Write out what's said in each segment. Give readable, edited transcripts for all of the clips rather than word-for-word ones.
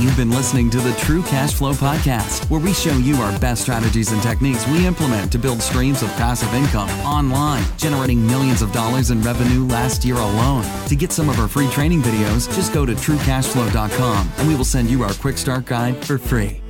You've been listening to the True Cash Flow Podcast, where we show you our best strategies and techniques we implement to build streams of passive income online, generating millions of dollars in revenue last year alone. To get some of our free training videos, just go to truecashflow.com and we will send you our quick start guide for free.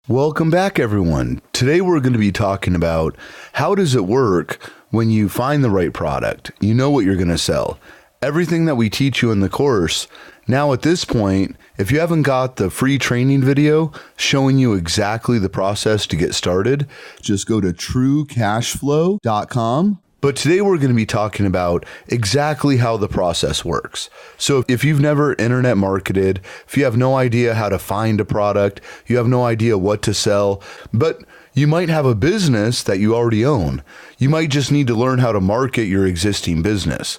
Welcome back, everyone. Today we're going to be talking about how does it work when you find the right product. You know what you're going to sell. Everything that we teach you in the course. Now at this point, if you haven't got the free training video showing you exactly the process to get started, just go to truecashflow.com. But today we're going to be talking about exactly how the process works. So if you've never internet marketed, if you have no idea how to find a product, you have no idea what to sell, but you might have a business that you already own. You might just need to learn how to market your existing business.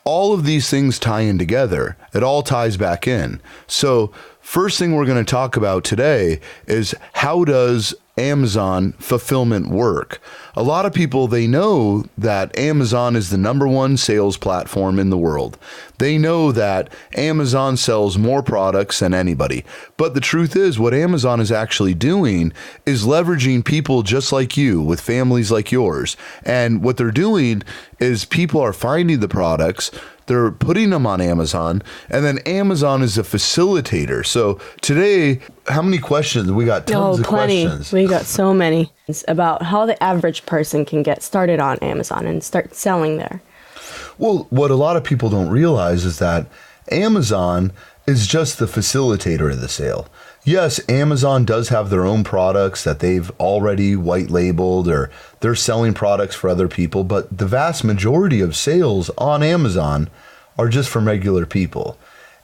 All of these things tie in together. It all ties back in. So first thing we're going to talk about today is how does Amazon fulfillment work? A lot of people, they know that Amazon is the #1 sales platform in the world. They know that Amazon sells more products than anybody. But the truth is, what Amazon is actually doing is leveraging people just like you, with families like yours. And what they're doing is people are finding the products, they're putting them on Amazon, and then Amazon is a facilitator. So today, how many questions? We got tons of questions. We got so many. It's about how the average person can get started on Amazon and start selling there. Well, what a lot of people don't realize is that Amazon is just the facilitator of the sale. Yes, Amazon does have their own products that they've already white labeled, or they're selling products for other people, but the vast majority of sales on Amazon are just from regular people.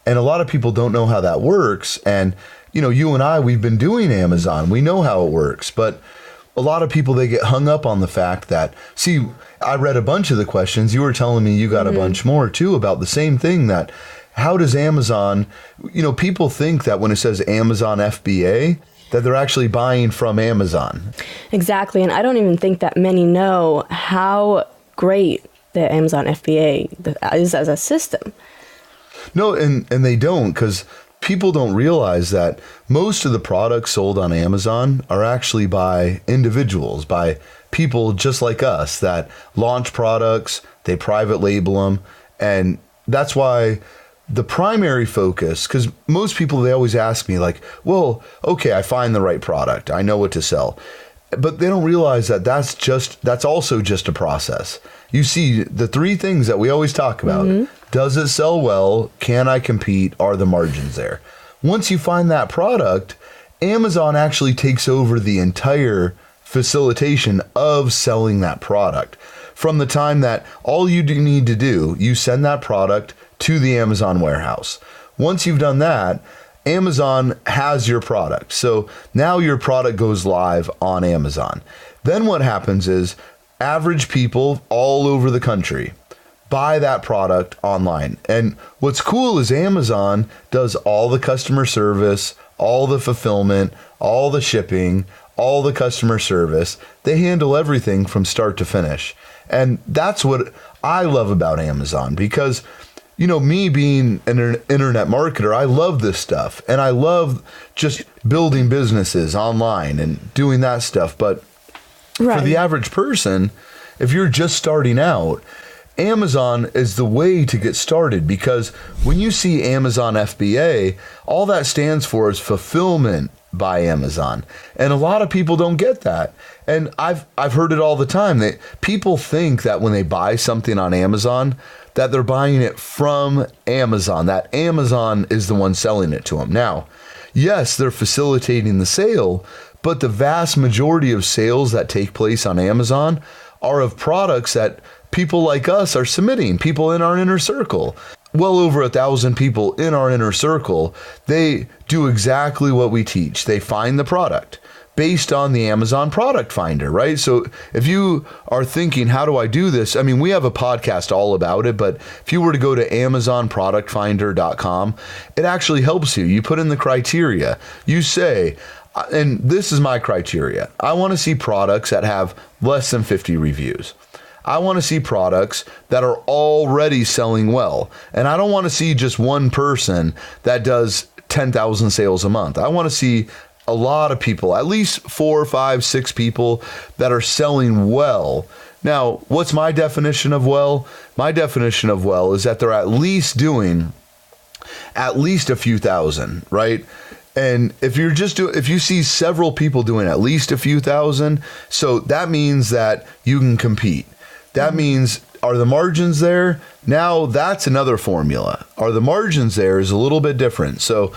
And a lot of people don't know how that works. And, you know, you and I, we've been doing Amazon. We know how it works, but a lot of people, they get hung up on the fact that, see, I read a bunch of the questions. You were telling me you got a bunch more too about the same thing, that how does Amazon, you know, people think that when it says Amazon FBA, that they're actually buying from Amazon. Exactly. And I don't even think that many know how great the Amazon FBA is as a system. No, and they don't, because people don't realize that most of the products sold on Amazon are actually by individuals, by people just like us that launch products, they private label them. And that's why the primary focus, because most people, they always ask me like, well, okay, I find the right product, I know what to sell. But they don't realize that that's also just a process. You see, the three things that we always talk about, does it sell well? Can I compete? Are the margins there? Once you find that product, Amazon actually takes over the entire facilitation of selling that product. From the time that all you do need to do, you send that product to the Amazon warehouse. Once you've done that, Amazon has your product. So now your product goes live on Amazon. Then what happens is average people all over the country buy that product online. And what's cool is Amazon does all the customer service, all the fulfillment, all the shipping, all the customer service. They handle everything from start to finish. And that's what I love about Amazon, because, you know, me being an internet marketer, I love this stuff. And I love just building businesses online and doing that stuff. But for the average person, if you're just starting out, Amazon is the way to get started, because when you see Amazon FBA, all that stands for is fulfillment by Amazon. And a lot of people don't get that. And I've heard it all the time, that people think that when they buy something on Amazon, that they're buying it from Amazon, that Amazon is the one selling it to them. Now, yes, they're facilitating the sale, but the vast majority of sales that take place on Amazon are of products that people like us are submitting, people in our inner circle. Well over 1,000 people in our inner circle, they do exactly what we teach. They find the product based on the Amazon product finder, right? So if you are thinking, how do I do this? I mean, we have a podcast all about it, but if you were to go to amazonproductfinder.com, it actually helps you. You put in the criteria. You say, and this is my criteria, I want to see products that have less than 50 reviews. I want to see products that are already selling well. And I don't want to see just one person that does 10,000 sales a month. I want to see a lot of people, at least 4, 5, 6 people that are selling well. Now, what's my definition of well? My definition of well is that they're at least doing at least a few thousand, right? And if you see several people doing at least a few thousand, so that means that you can compete. That means, are the margins there? Now that's another formula. Are the margins there is a little bit different. So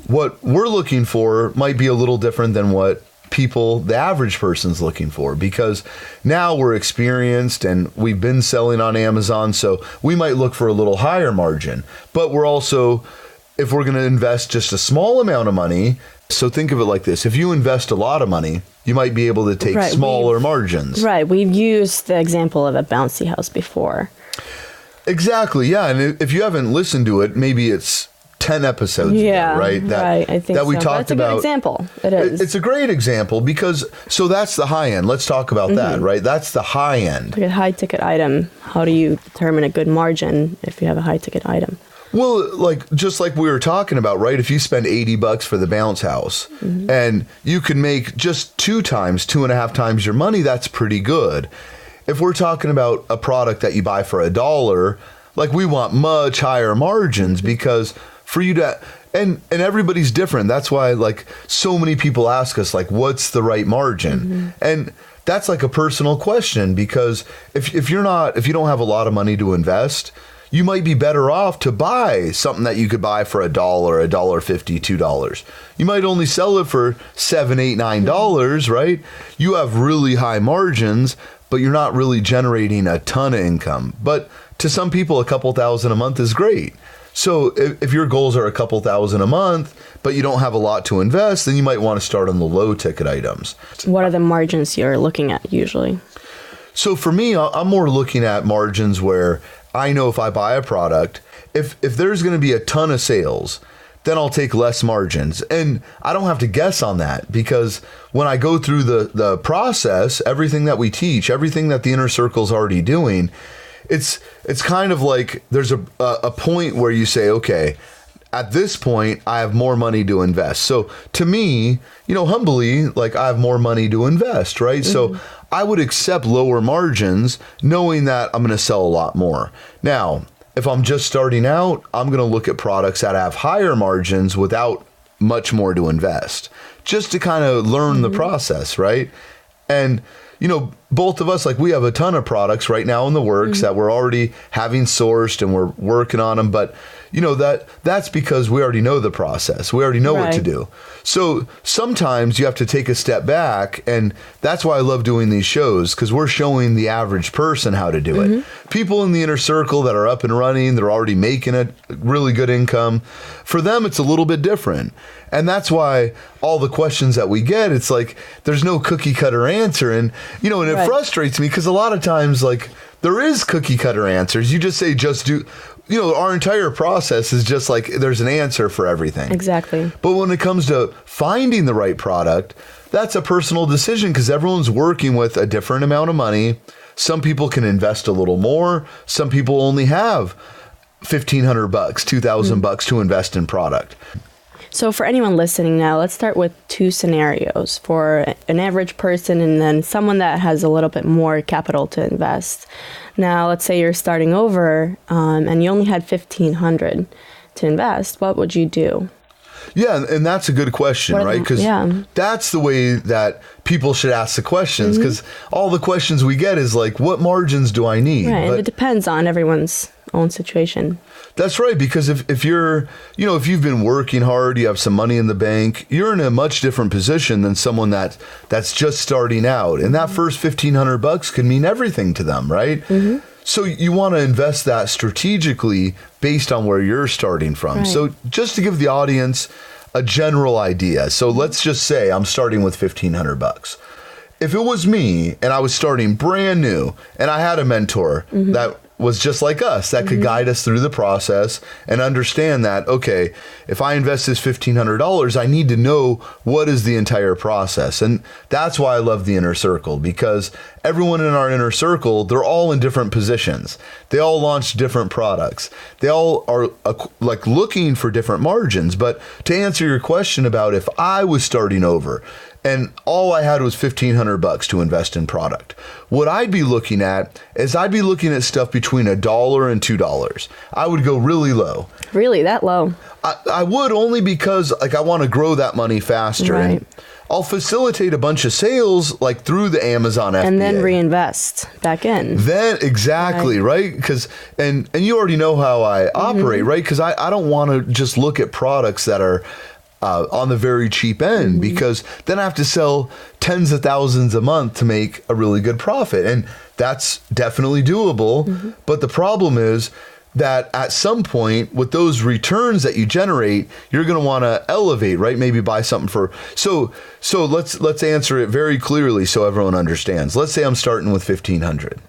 what we're looking for might be a little different than what the average person's looking for, because now we're experienced and we've been selling on Amazon. So we might look for a little higher margin, but we're also, if we're going to invest just a small amount of money, so think of it like this. If you invest a lot of money, you might be able to take smaller margins. Right. We've used the example of a bouncy house before. Exactly. Yeah. And if you haven't listened to it, maybe it's 10 episodes ago, right? I think that we so. talked That's about. A good example. It is. It's a great example because, so that's the high end. Let's talk about that, right? That's the high end. Like a high ticket item. How do you determine a good margin if you have a high ticket item? Well, just like we were talking about, right? If you spend $80 for the bounce house and you can make just 2.5 times your money, that's pretty good. If we're talking about a product that you buy for $1, like we want much higher margins because for you to, and everybody's different. That's why like so many people ask us like, what's the right margin? And that's like a personal question because if you don't have a lot of money to invest, you might be better off to buy something that you could buy for $1, $1.50, $2. You might only sell it for $7, $8, $9, right? You have really high margins, but you're not really generating a ton of income. But to some people, a couple thousand a month is great. So if your goals are a couple thousand a month, but you don't have a lot to invest, then you might want to start on the low ticket items. What are the margins you're looking at usually? So for me, I'm more looking at margins where I know if I buy a product, if there's going to be a ton of sales, then I'll take less margins. And I don't have to guess on that because when I go through the process, everything that we teach, everything that the Inner Circle is already doing, it's kind of like there's a point where you say, okay, at this point, I have more money to invest. So to me, humbly, like I have more money to invest, right? So I would accept lower margins knowing that I'm going to sell a lot more. Now, if I'm just starting out, I'm going to look at products that have higher margins without much more to invest, just to kind of learn the process, right? And, both of us, like we have a ton of products right now in the works that we're already having sourced and we're working on them. But, that's because we already know the process. We already know what to do. So sometimes you have to take a step back. And that's why I love doing these shows, because we're showing the average person how to do it. People in the Inner Circle that are up and running, they're already making a really good income. For them, it's a little bit different. And that's why all the questions that we get, it's like there's no cookie cutter answer. And, and it frustrates me because a lot of times, like, there is cookie cutter answers. You just say, just do, our entire process is just like there's an answer for everything. Exactly. But when it comes to finding the right product, that's a personal decision because everyone's working with a different amount of money. Some people can invest a little more. Some people only have $1,500, $2,000 to invest in product. So for anyone listening now, let's start with 2 scenarios for an average person and then someone that has a little bit more capital to invest. Now, let's say you're starting over and you only had $1,500 to invest. What would you do? Yeah, and that's a good question, right? Because that's the way that people should ask the questions, because all the questions we get is like, what margins do I need? Right, and it depends on everyone's own situation. That's right, because if you're, if you've been working hard, you have some money in the bank, you're in a much different position than someone that's just starting out. And that first $1,500 could mean everything to them, right? So you want to invest that strategically based on where you're starting from. Right. So just to give the audience a general idea. So let's just say I'm starting with $1,500. If it was me and I was starting brand new and I had a mentor that was just like us, that could guide us through the process and understand that, okay, if I invest this $1,500, I need to know what is the entire process. And that's why I love the inner circle, because everyone in our inner circle, they're all in different positions. They all launch different products. They all are like looking for different margins. But to answer your question about if I was starting over and all I had was $1,500 to invest in product, what I'd be looking at is I'd be looking at stuff between $1 and $2. I would go really low. Really, that low? I would, only because like I want to grow that money faster. Right. And I'll facilitate a bunch of sales like through the Amazon FBA. And then reinvest back in. Then exactly, right? Because and you already know how I operate, right? Because I don't want to just look at products that are on the very cheap end, because then I have to sell tens of thousands a month to make a really good profit. And that's definitely doable. But the problem is that at some point with those returns that you generate, you're going to want to elevate, right? Maybe buy something for, so let's answer it very clearly so everyone understands. Let's say I'm starting with 1,500.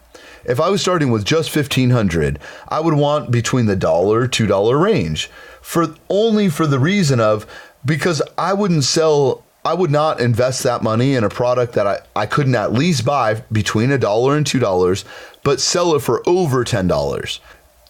If I was starting with just 1,500, I would want between the $1, $2 range only for the reason of, because I would not invest that money in a product that I couldn't at least buy between $1 and $2, but sell it for over $10.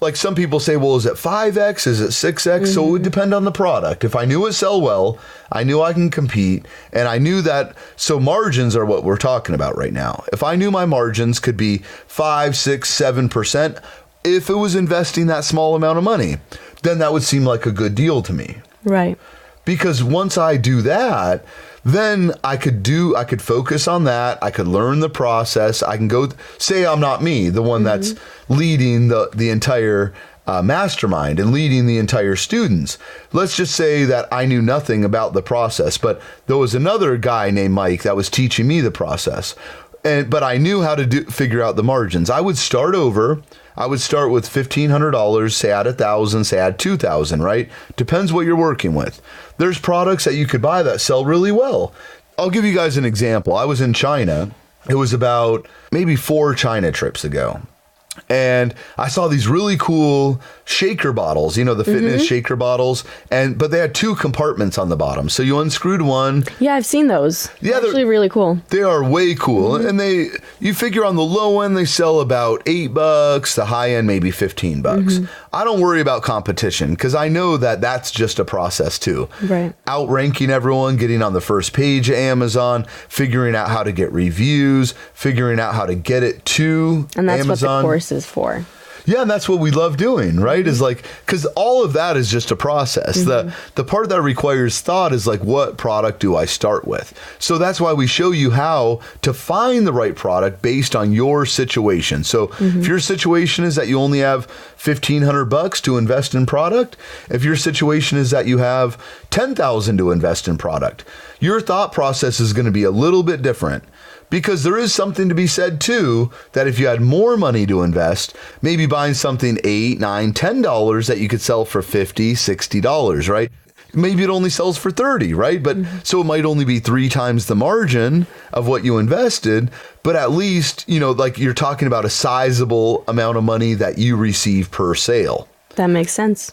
Like some people say, well, is it 5X? Is it 6X? So it would depend on the product. If I knew it sell well, I knew I can compete, and I knew that, so margins are what we're talking about right now. If I knew my margins could be 5, 6, 7%, if it was investing that small amount of money, then that would seem like a good deal to me. Right. Because once I do that, then I could focus on that. I could learn the process. I can go, say I'm not me, the one that's leading the entire mastermind and leading the entire students. Let's just say that I knew nothing about the process, but there was another guy named Mike that was teaching me the process. But I knew how to figure out the margins. I would start over. I would start with $1,500, say add 1,000, say add 2,000, right? Depends what you're working with. There's products that you could buy that sell really well. I'll give you guys an example. I was in China. It was about maybe 4 China trips ago. And I saw these really cool shaker bottles, the fitness shaker bottles, but they had 2 compartments on the bottom. So you unscrewed one. Yeah, I've seen those. Yeah, they're actually really cool. They are way cool. And you figure on the low end, they sell about $8, the high end, maybe $15. I don't worry about competition because I know that that's just a process too. Right. Outranking everyone, getting on the first page of Amazon, figuring out how to get reviews, figuring out how to get it to Amazon. And that's what the course is for. Yeah, and that's what we love doing, right? Is like, because all of that is just a process. The part that requires thought is like, what product do I start with? So that's why we show you how to find the right product based on your situation. So if your situation is that you only have $1,500 to invest in product, if your situation is that you have $10,000 to invest in product, your thought process is going to be a little bit different. Because there is something to be said too, that if you had more money to invest, maybe buying something $8, $9, $10 that you could sell for $50, $60, right? Maybe it only sells for $30, right? But so it might only be 3 times the margin of what you invested, but at least, like you're talking about a sizable amount of money that you receive per sale. That makes sense.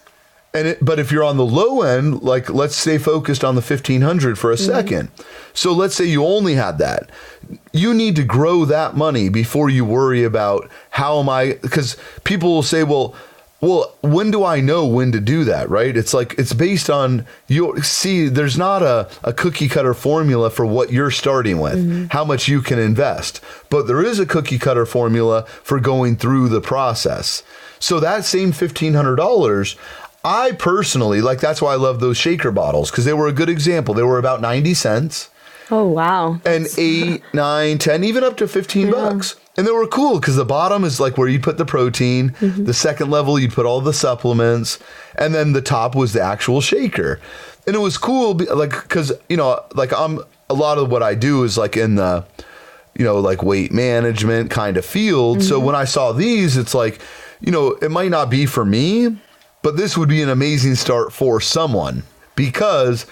But if you're on the low end, like let's stay focused on the 1,500 for a second. So let's say you only had that. You need to grow that money before you worry about because people will say, well, when do I know when to do that, right? It's like, it's based on there's not a cookie cutter formula for what you're starting with, how much you can invest. But there is a cookie cutter formula for going through the process. So that same $1,500, I personally, that's why I love those shaker bottles, because they were a good example. They were about 90 cents. Oh, wow. And 8, 9, 10, even up to $15. And they were cool because the bottom is like where you put the protein. The second level, you'd put all the supplements. And then the top was the actual shaker. And it was cool, because, a lot of what I do is like in the, weight management kind of field. So when I saw these, it's like, it might not be for me, but this would be an amazing start for someone, because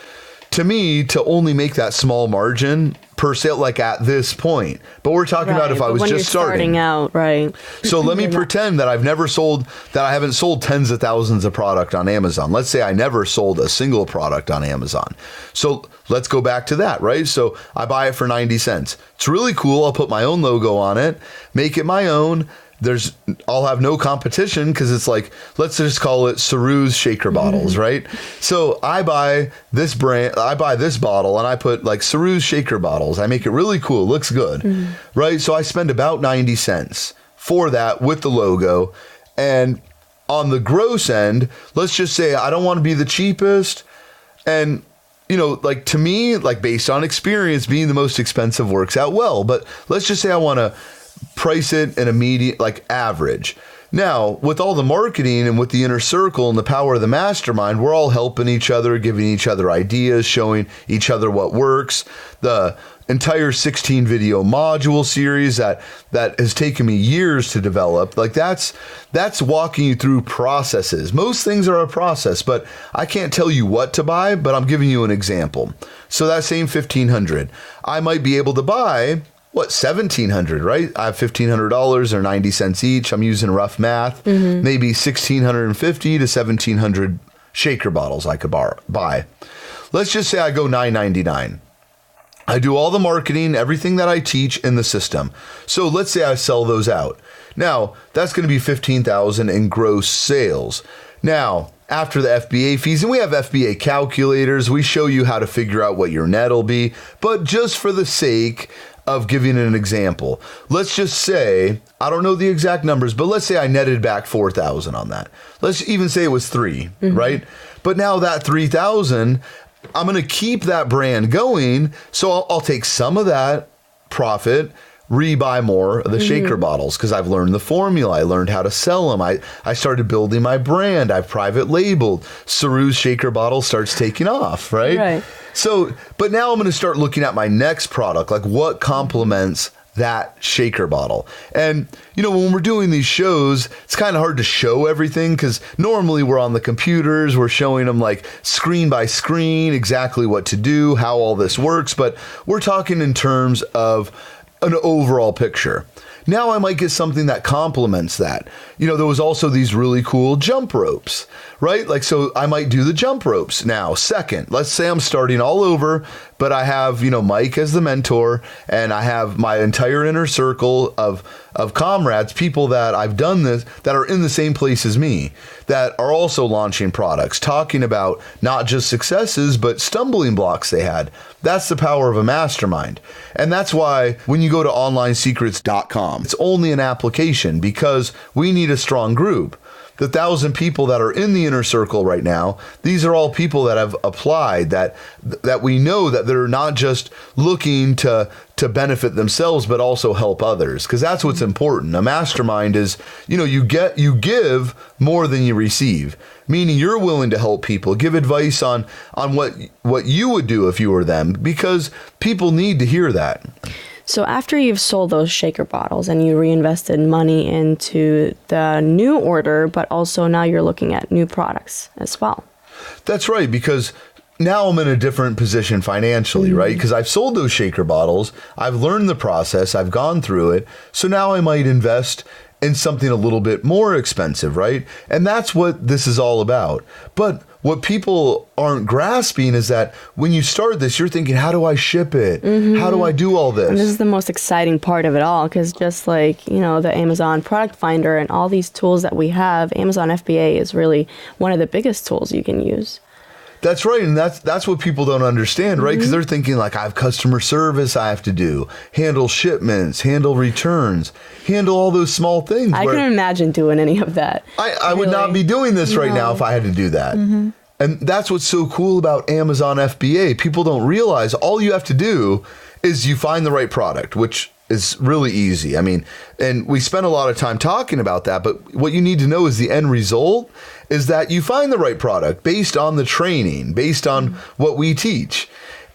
to me, to only make that small margin per sale, like at this point. But we're talking about if I was just starting out, right? So let me pretend that I haven't sold tens of thousands of product on Amazon. Let's say I never sold a single product on Amazon. So let's go back to that, right? So I buy it for 90 cents. It's really cool. I'll put my own logo on it, make it my own. I'll have no competition because it's like, let's just call it Saru's shaker bottles, right? So I buy this bottle and I put like Saru's shaker bottles. I make it really cool. It looks good, right? So I spend about 90 cents for that with the logo. And on the gross end, let's just say I don't want to be the cheapest. And like to me, like based on experience, being the most expensive works out well. But let's just say I want to price it in a median, like average. Now, with all the marketing and with the inner circle and the power of the mastermind, we're all helping each other, giving each other ideas, showing each other what works. The entire 16 video module series that has taken me years to develop, like that's walking you through processes. Most things are a process, but I can't tell you what to buy, but I'm giving you an example. So that same $1,500, I might be able to buy $1,700, right? I have $1,500 or 90 cents each. I'm using rough math. Maybe 1,650 to 1,700 shaker bottles I could buy. Let's just say I go $9.99. I do all the marketing, everything that I teach in the system. So let's say I sell those out. Now, that's going to be $15,000 in gross sales. Now, after the FBA fees, and we have FBA calculators, we show you how to figure out what your net will be. But just for the sake of giving an example, let's just say, I don't know the exact numbers, but let's say I netted back 4,000 on that. Let's even say it was 3, right? But now that 3,000, I'm going to keep that brand going. So I'll take some of that profit, rebuy more of the shaker bottles because I've learned the formula. I learned how to sell them. I started building my brand. I've private labeled. Saru's shaker bottle starts taking off, right? So, but now I'm going to start looking at my next product, like what complements that shaker bottle. And, when we're doing these shows, it's kind of hard to show everything because normally we're on the computers, we're showing them like screen by screen, exactly what to do, how all this works. But we're talking in terms of an overall picture. Now I might get something that complements that. There was also these really cool jump ropes, right? Like, so I might do the jump ropes now. Second, let's say I'm starting all over, but I have, Mike as the mentor, and I have my entire inner circle of comrades, people that I've done this, that are in the same place as me, that are also launching products, talking about not just successes, but stumbling blocks they had. That's the power of a mastermind. And that's why when you go to onlinesecrets.com, it's only an application because we need a strong group. The 1,000 people that are in the inner circle right now, these are all people that have applied, that we know that they're not just looking to benefit themselves, but also help others. Because that's what's important. A mastermind is, you give more than you receive, meaning you're willing to help people, give advice on what you would do if you were them, because people need to hear that. So after you've sold those shaker bottles and you reinvested money into the new order, but also now you're looking at new products as well. That's right, because now I'm in a different position financially, right? Because I've sold those shaker bottles, I've learned the process, I've gone through it. So now I might invest in something a little bit more expensive, right? And that's what this is all about. But what people aren't grasping is that when you start this, you're thinking, how do I ship it? How do I do all this? And this is the most exciting part of it all, because just like, the Amazon Product Finder and all these tools that we have, Amazon FBA is really one of the biggest tools you can use. That's right. And that's what people don't understand, right? Because they're thinking like, I have customer service I have to do, handle shipments, handle returns, handle all those small things. I couldn't imagine doing any of that. I would not be doing this right now if I had to do that. And that's what's so cool about Amazon FBA. People don't realize all you have to do is you find the right product, which is really easy. I mean, and we spent a lot of time talking about that, but what you need to know is the end result is that you find the right product based on the training, based on what we teach.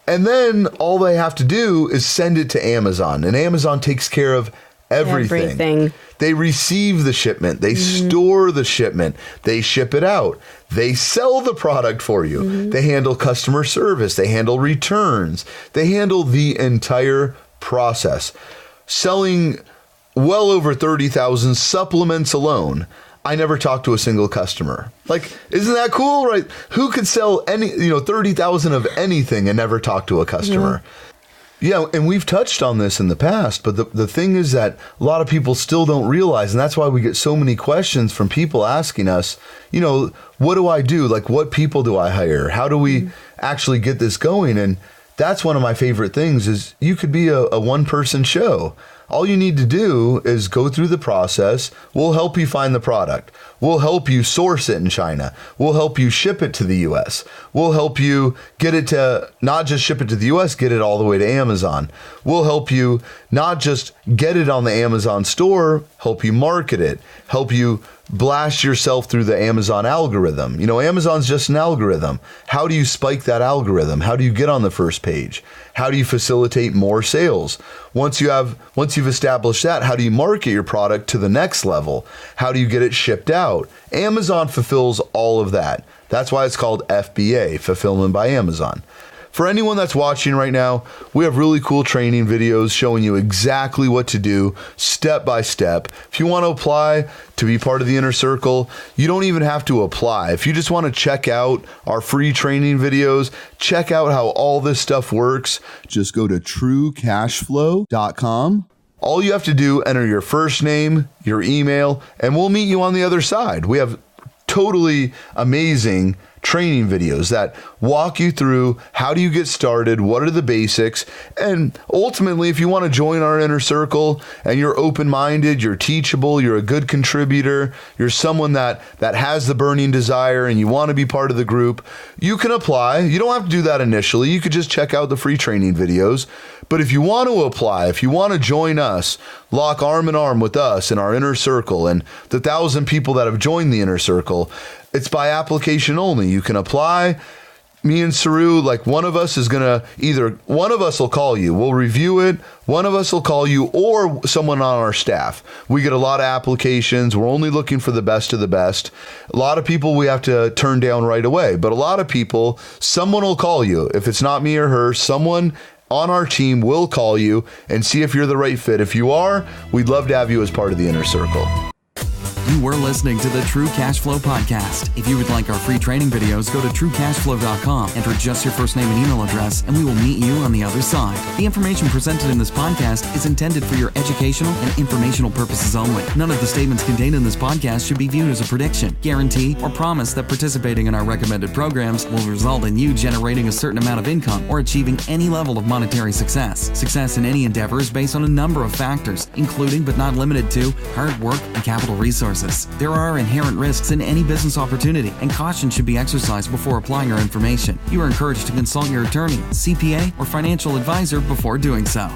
And then all they have to do is send it to Amazon, and Amazon takes care of everything. They receive the shipment. They store the shipment. They ship it out. They sell the product for you. They handle customer service. They handle returns. They handle the entire process. Selling well over 30,000 supplements alone. I never talked to a single customer. Like, isn't that cool, right? Who could sell 30,000 of anything and never talk to a customer? Yeah, and we've touched on this in the past, but the thing is that a lot of people still don't realize, and that's why we get so many questions from people asking us, what do I do? Like, what people do I hire? How do we actually get this going? And that's one of my favorite things is you could be a one-person show. All you need to do is go through the process. We'll help you find the product. We'll help you source it in China. We'll help you ship it to the US. We'll help you get it to not just ship it to the US, get it all the way to Amazon. We'll help you not just get it on the Amazon store, help you market it, help you blast yourself through the Amazon algorithm. Amazon's just an algorithm. How do you spike that algorithm? How do you get on the first page? How do you facilitate more sales? Once you've established that, how do you market your product to the next level? How do you get it shipped out? Amazon fulfills all of that. That's why it's called FBA, Fulfillment by Amazon. For anyone that's watching right now, we have really cool training videos showing you exactly what to do step by step. If you want to apply to be part of the Inner Circle, you don't even have to apply. If you just want to check out our free training videos, check out how all this stuff works, just go to truecashflow.com. All you have to do, enter your first name, your email, and we'll meet you on the other side. We have totally amazing training videos that walk you through how do you get started, what are the basics, and ultimately, if you want to join our Inner Circle and you're open-minded, you're teachable, you're a good contributor, you're someone that has the burning desire and you want to be part of the group, you can apply. You don't have to do that initially. You could just check out the free training videos. But if you want to apply, if you want to join us, lock arm in arm with us in our Inner Circle and the 1,000 people that have joined the Inner Circle, it's by application only. You can apply. Me and Saru, one of us will call you. We'll review it. One of us will call you or someone on our staff. We get a lot of applications. We're only looking for the best of the best. A lot of people we have to turn down right away. But a lot of people, someone will call you. If it's not me or her, someone on our team will call you and see if you're the right fit. If you are, we'd love to have you as part of the Inner Circle. You were listening to the True Cash Flow Podcast. If you would like our free training videos, go to truecashflow.com, enter just your first name and email address, and we will meet you on the other side. The information presented in this podcast is intended for your educational and informational purposes only. None of the statements contained in this podcast should be viewed as a prediction, guarantee, or promise that participating in our recommended programs will result in you generating a certain amount of income or achieving any level of monetary success. Success in any endeavor is based on a number of factors, including but not limited to hard work and capital resources. There are inherent risks in any business opportunity, and caution should be exercised before applying our information. You are encouraged to consult your attorney, CPA, or financial advisor before doing so.